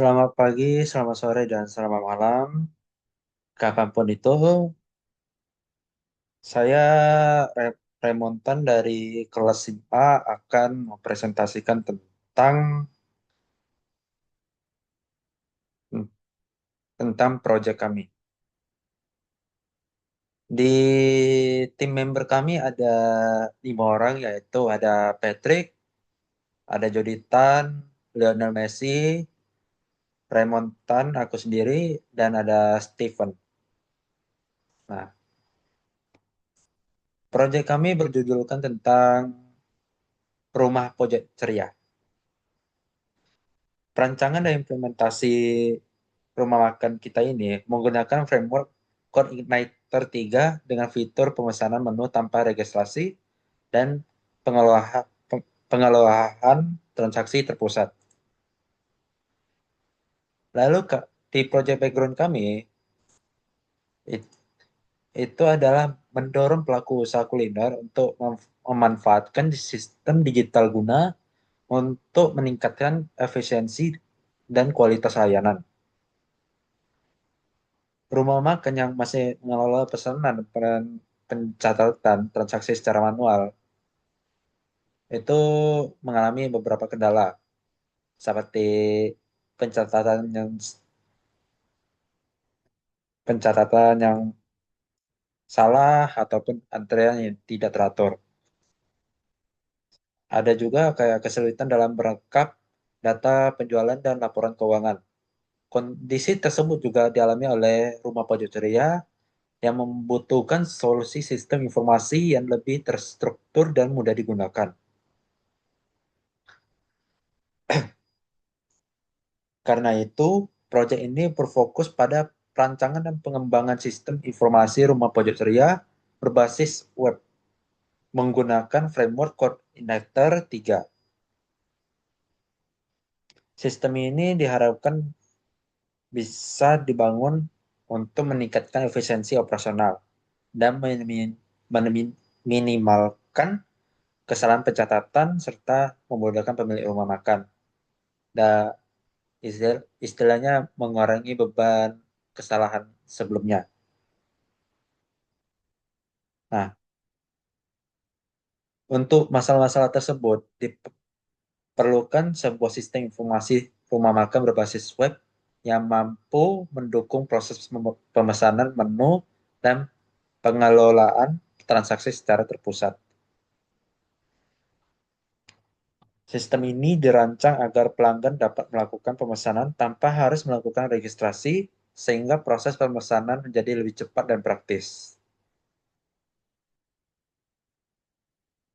Selamat pagi, selamat sore, dan selamat malam. Kapanpun itu, saya Remontan dari kelas IPA akan mempresentasikan tentang proyek kami. Di tim member kami ada 5 orang, yaitu ada Patrick, ada Joditan, Lionel Messi, Remontan, aku sendiri, dan ada Steven. Nah, proyek kami berjudulkan tentang Rumah Pojok Ceria. Perancangan dan implementasi rumah makan kita ini menggunakan framework Code Igniter 3 dengan fitur pemesanan menu tanpa registrasi dan pengelolaan transaksi terpusat. Lalu di project background kami it- itu adalah mendorong pelaku usaha kuliner untuk memanfaatkan sistem digital guna untuk meningkatkan efisiensi dan kualitas layanan. Rumah makan yang masih mengelola pesanan dan pencatatan transaksi secara manual itu mengalami beberapa kendala seperti pencatatan yang pencatatan yang salah ataupun antrean yang tidak teratur. Ada juga kayak kesulitan dalam merekap data penjualan dan laporan keuangan. Kondisi tersebut juga dialami oleh Rumah Pojok Ceria yang membutuhkan solusi sistem informasi yang lebih terstruktur dan mudah digunakan. Karena itu, proyek ini berfokus pada perancangan dan pengembangan sistem informasi Rumah Pojok Ceria berbasis web menggunakan framework Coordinator 3. Sistem ini diharapkan bisa dibangun untuk meningkatkan efisiensi operasional dan minimalkan kesalahan pencatatan serta memudahkan pemilik rumah makan. Dan istilahnya mengurangi beban kesalahan sebelumnya. Nah, untuk masalah-masalah tersebut diperlukan sebuah sistem informasi rumah makan berbasis web yang mampu mendukung proses pemesanan menu dan pengelolaan transaksi secara terpusat. Sistem ini dirancang agar pelanggan dapat melakukan pemesanan tanpa harus melakukan registrasi, sehingga proses pemesanan menjadi lebih cepat dan praktis.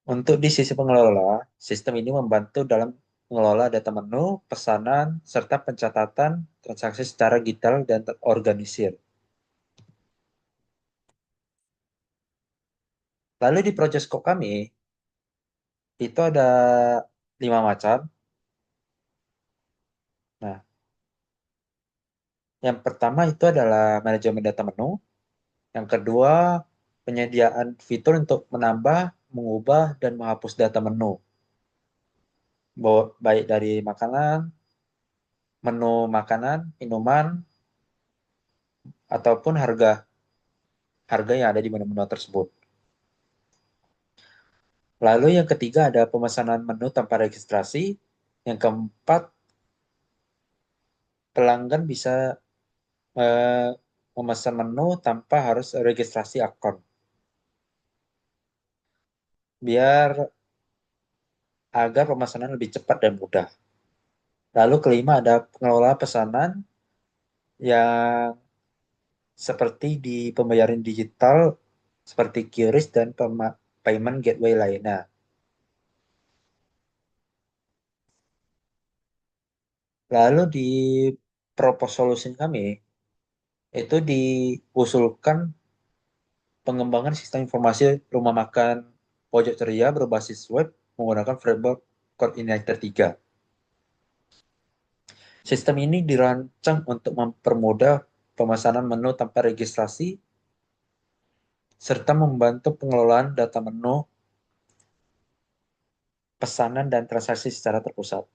Untuk di sisi pengelola, sistem ini membantu dalam mengelola data menu, pesanan, serta pencatatan transaksi secara digital dan terorganisir. Lalu di project scope kami, itu ada 5 macam. Nah, yang pertama itu adalah manajemen data menu. Yang kedua, penyediaan fitur untuk menambah, mengubah, dan menghapus data menu. Baik dari makanan, menu makanan, minuman, ataupun harga yang ada di menu-menu tersebut. Lalu yang ketiga ada pemesanan menu tanpa registrasi. Yang keempat, pelanggan bisa eh, memesan menu tanpa harus registrasi akun. Biar agar pemesanan lebih cepat dan mudah. Lalu kelima ada pengelola pesanan yang seperti di pembayaran digital seperti QRIS dan payment gateway lainnya. Lalu di proposal solution kami itu diusulkan pengembangan sistem informasi rumah makan pojok ceria berbasis web menggunakan framework Coordinator 3. Sistem ini dirancang untuk mempermudah pemesanan menu tanpa registrasi serta membantu pengelolaan data menu, pesanan, dan transaksi secara terpusat.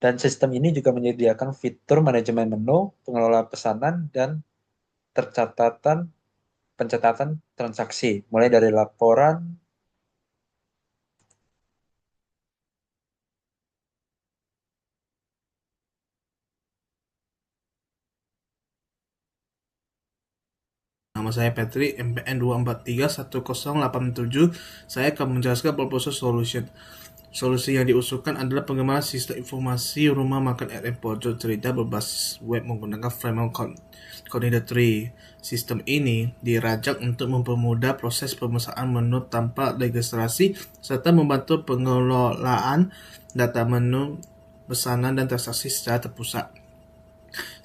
Dan sistem ini juga menyediakan fitur manajemen menu, pengelola pesanan, dan tercatatan pencatatan transaksi, mulai dari laporan. Nama saya Petri, MPN 2431087. Saya akan menjelaskan proposal solution. Solusi yang diusulkan adalah pengembangan sistem informasi rumah makan RM pojok cerita berbasis web menggunakan framework Coordinator Tree. Sistem ini dirancang untuk mempermudah proses pemesanan menu tanpa registrasi serta membantu pengelolaan data menu, pesanan, dan transaksi secara terpusat.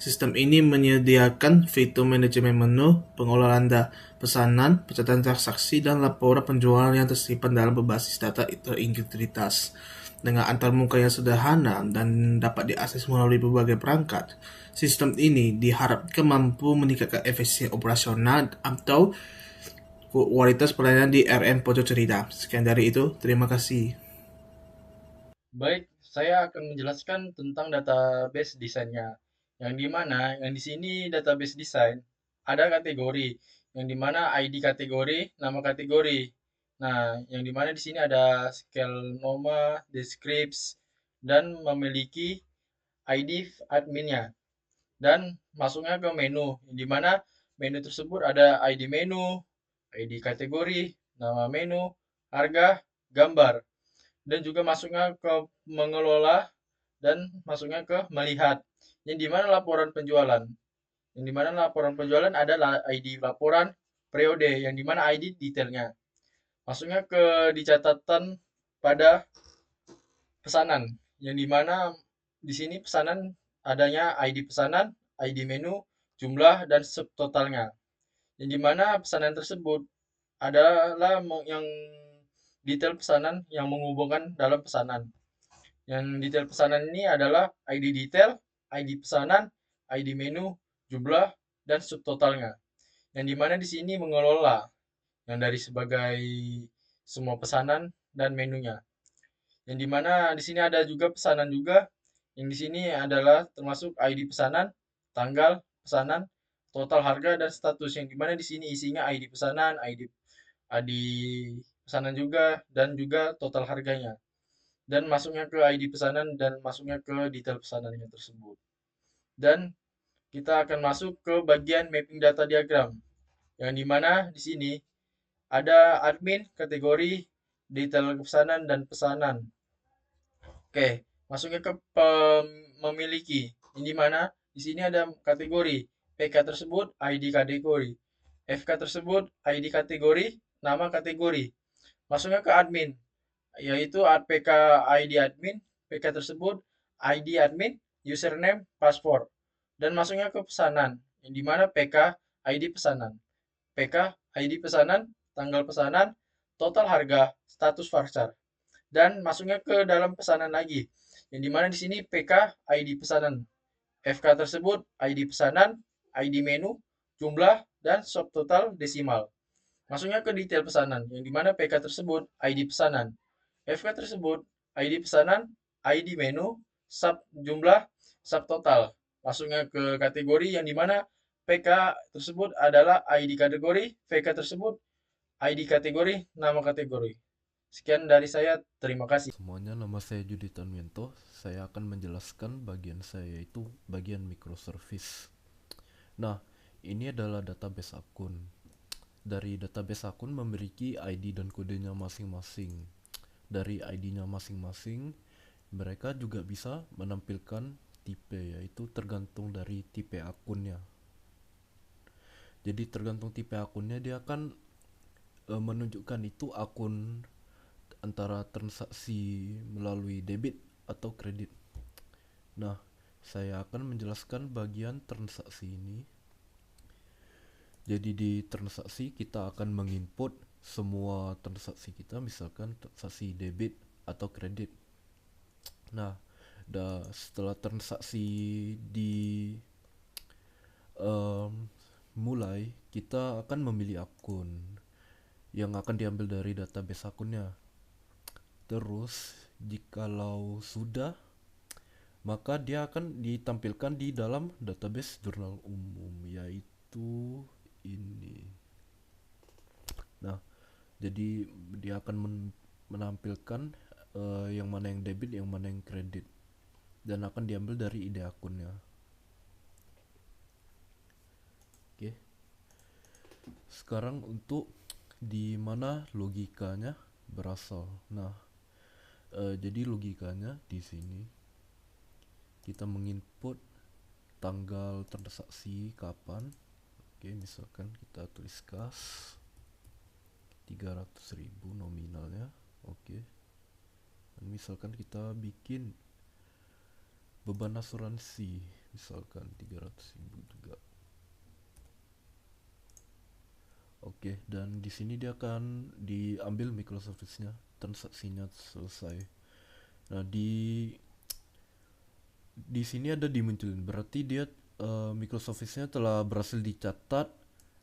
Sistem ini menyediakan fitur manajemen menu, pengelolaan pesanan, pencatatan transaksi, dan laporan penjualan yang tersimpan dalam berbasis data terintegritas. Dengan antarmuka yang sederhana dan dapat diakses melalui berbagai perangkat, sistem ini diharapkan mampu meningkatkan efisiensi operasional atau kualitas pelayanan di RM Pojok Cerita. Sekian dari itu, terima kasih. Baik, saya akan menjelaskan tentang database desainnya. Yang di mana, yang di sini database desain ada kategori, yang di mana ID kategori, nama kategori. Nah, yang di mana di sini ada scale noma, descripts, dan memiliki ID adminnya. Dan masuknya ke menu, di mana menu tersebut ada ID menu, ID kategori, nama menu, harga, gambar, dan juga masuknya ke mengelola dan masuknya ke melihat. Yang dimana laporan penjualan. Yang dimana laporan penjualan adalah ID laporan periode, yang dimana ID detailnya. Masuknya ke di catatan pada pesanan, yang dimana di sini pesanan adanya ID pesanan, ID menu, jumlah, dan subtotalnya. Yang dimana pesanan tersebut adalah yang detail pesanan yang menghubungkan dalam pesanan. Yang detail pesanan ini adalah ID detail, ID pesanan, ID menu, jumlah, dan subtotalnya. Yang dimana di sini mengelola yang dari sebagai semua pesanan dan menunya. Yang dimana di sini ada juga pesanan juga. Yang di sini adalah termasuk ID pesanan, tanggal pesanan, total harga, dan status. Yang dimana di sini isinya ID pesanan, ID pesanan juga, dan juga total harganya, dan masuknya ke ID pesanan dan masuknya ke detail pesanannya tersebut. Dan kita akan masuk ke bagian mapping data diagram, yang dimana di sini ada admin, kategori, detail pesanan, dan pesanan. Oke, masuknya ke memiliki, yang dimana di sini ada kategori, PK tersebut ID kategori, FK tersebut ID kategori, nama kategori. Masuknya ke admin, yaitu PK ID admin, PK tersebut ID admin, username, password. Dan masuknya ke pesanan, yang dimana PK ID pesanan, PK ID pesanan, tanggal pesanan, total harga, status varchar. Dan masuknya ke dalam pesanan lagi, yang dimana di sini PK ID pesanan, FK tersebut ID pesanan, ID menu, jumlah, dan subtotal desimal. Masuknya ke detail pesanan, yang dimana PK tersebut ID pesanan, FK tersebut ID pesanan, ID menu, sub jumlah, subtotal. Masuknya ke kategori, yang dimana PK tersebut adalah ID kategori, VK tersebut ID kategori, nama kategori. Sekian dari saya, terima kasih. Semuanya, nama saya Judi Tanwianto. Saya akan menjelaskan bagian saya itu bagian microservice. Nah, ini adalah database akun. Dari database akun memiliki ID dan kodenya masing-masing. Dari ID-nya masing-masing, mereka juga bisa menampilkan tipe, yaitu tergantung dari tipe akunnya. Jadi tergantung tipe akunnya dia akan menunjukkan itu akun antara transaksi melalui debit atau kredit. Nah, saya akan menjelaskan bagian transaksi ini. Jadi di transaksi kita akan menginput semua transaksi kita, misalkan transaksi debit atau kredit. Nah, setelah transaksi di mulai, kita akan memilih akun yang akan diambil dari database akunnya. Terus, jikalau sudah, maka dia akan ditampilkan di dalam database jurnal umum, yaitu ini. Nah, jadi dia akan menampilkan yang mana yang debit, yang mana yang kredit, dan akan diambil dari ID akunnya. Oke. Sekarang untuk di mana logikanya berasal. Nah, jadi logikanya di sini kita menginput tanggal transaksi kapan. Oke, misalkan kita tulis kas 300.000 nominalnya. Oke. Dan misalkan kita bikin beban asuransi, misalkan 300.000 juga. Oke, dan di sini dia akan diambil microservice-nya, transaksinya selesai. Nah, di sini ada dimunculin, berarti dia microservice-nya telah berhasil dicatat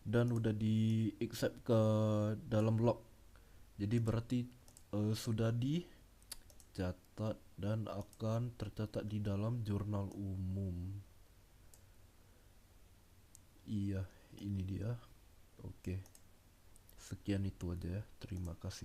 dan udah di accept ke dalam log. Jadi berarti sudah dicatat dan akan tercatat di dalam jurnal umum. Iya, ini dia. Oke. Sekian itu aja ya. Terima kasih.